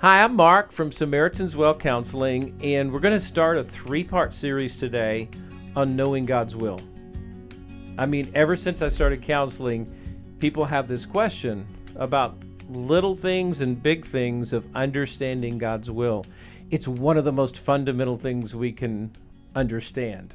Hi, I'm Mark from Samaritan's Well Counseling, and we're going to start a three-part series today on knowing God's will. I mean, ever since I started counseling, people have this question about little things and big things of understanding God's will. It's one of the most fundamental things we can understand.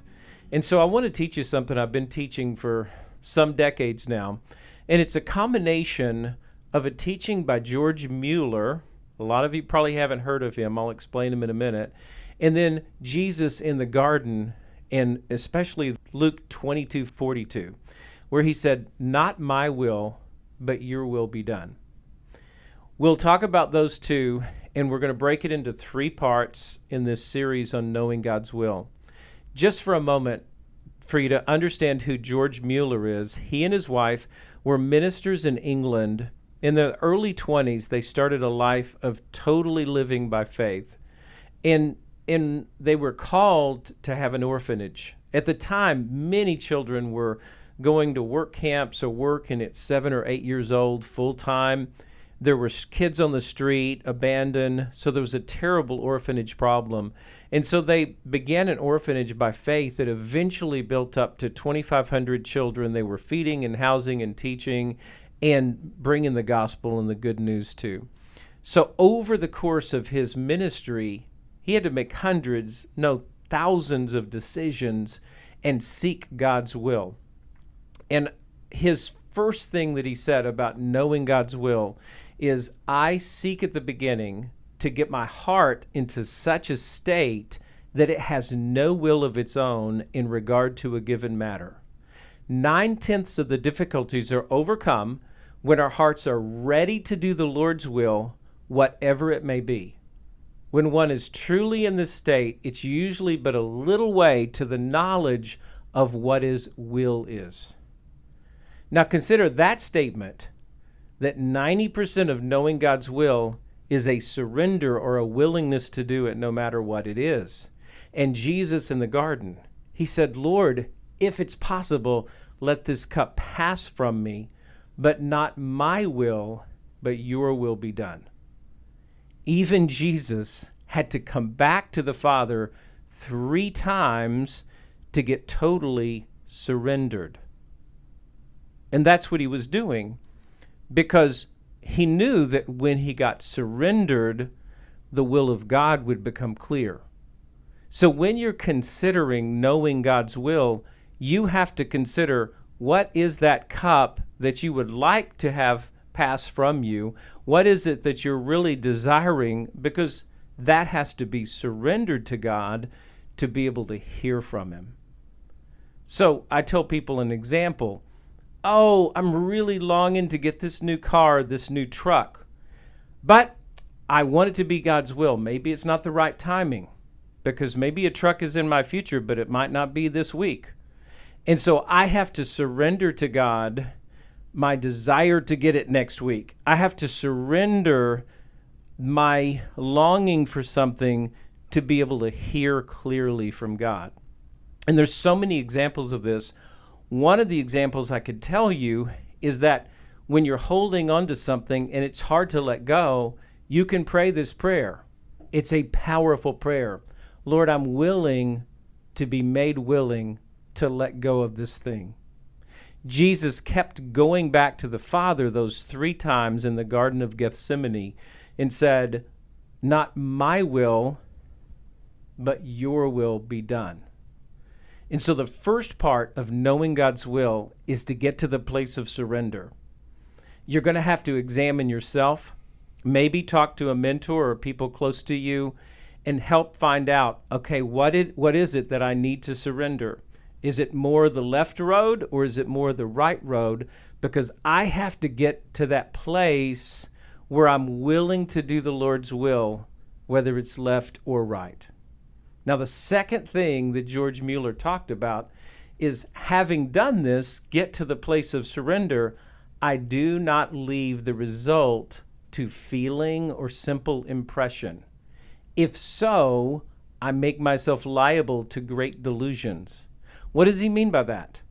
And so I want to teach you something I've been teaching for some decades now, and it's a combination of a teaching by George Mueller. A lot of you probably haven't heard of him. I'll explain him in a minute. And then Jesus in the garden, and especially Luke 22:42, where he said, "Not my will, but your will be done." We'll talk about those two, and we're going to break it into three parts in this series on knowing God's will. Just for a moment, for you to understand who George Mueller is, he and his wife were ministers in England. In the early 20s, they started a life of totally living by faith. And they were called to have an orphanage. At the time, many children were going to work camps or working at 7 or 8 years old full time. There were kids on the street, abandoned, so there was a terrible orphanage problem. And so they began an orphanage by faith that eventually built up to 2,500 children they were feeding and housing and teaching and bringing the gospel and the good news to. So over the course of his ministry, he had to make hundreds, no, thousands of decisions and seek God's will. And his first thing that he said about knowing God's will is, I seek at the beginning to get my heart into such a state that it has no will of its own in regard to a given matter. 9/10 of the difficulties are overcome when our hearts are ready to do the Lord's will, whatever it may be. When one is truly in this state, it's usually but a little way to the knowledge of what his will is. Now consider that statement, that 90% of knowing God's will is a surrender or a willingness to do it no matter what it is. And Jesus in the garden, he said, "Lord, if it's possible, let this cup pass from me, but not my will, but your will be done." Even Jesus had to come back to the Father 3 times to get totally surrendered. And that's what he was doing, because he knew that when he got surrendered, the will of God would become clear. So when you're considering knowing God's will, you have to consider, what is that cup that you would like to have pass from you? What is it that you're really desiring? Because that has to be surrendered to God to be able to hear from him. So I tell people an example. Oh, I'm really longing to get this new car, this new truck, but I want it to be God's will. Maybe it's not the right timing, because maybe a truck is in my future, but it might not be this week. And so I have to surrender to God my desire to get it next week. I have to surrender my longing for something to be able to hear clearly from God. And there's so many examples of this. One of the examples I could tell you is that when you're holding on to something and it's hard to let go, you can pray this prayer. It's a powerful prayer. Lord, I'm willing to be made willing to let go of this thing. Jesus kept going back to the Father those 3 times in the Garden of Gethsemane and said, "Not my will, but your will be done." And so the first part of knowing God's will is to get to the place of surrender. You're going to have to examine yourself, maybe talk to a mentor or people close to you, and help find out, okay, what is it that I need to surrender? Is it more the left road or is it more the right road? Because I have to get to that place where I'm willing to do the Lord's will, whether it's left or right. Now, the second thing that George Mueller talked about is, having done this, get to the place of surrender, I do not leave the result to feeling or simple impression. If so, I make myself liable to great delusions. What does he mean by that?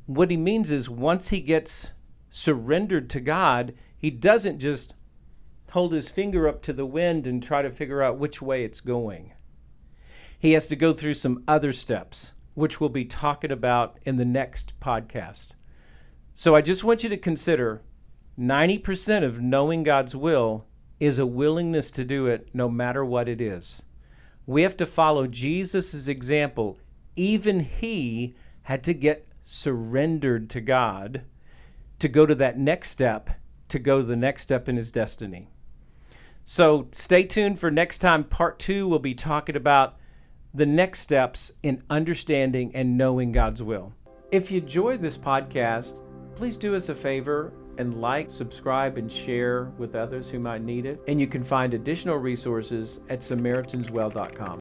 What he means is, once he gets surrendered to God, he doesn't just hold his finger up to the wind and try to figure out which way it's going. He has to go through some other steps, which we'll be talking about in the next podcast. So I just want you to consider 90% of knowing God's will is a willingness to do it no matter what it is. We have to follow Jesus' example. Even he had to get surrendered to God to go to that next step, to go to the next step in his destiny. So stay tuned for next time. Part 2, we'll be talking about the next steps in understanding and knowing God's will. If you enjoyed this podcast, please do us a favor and like, subscribe, and share with others who might need it. And you can find additional resources at SamaritansWell.com.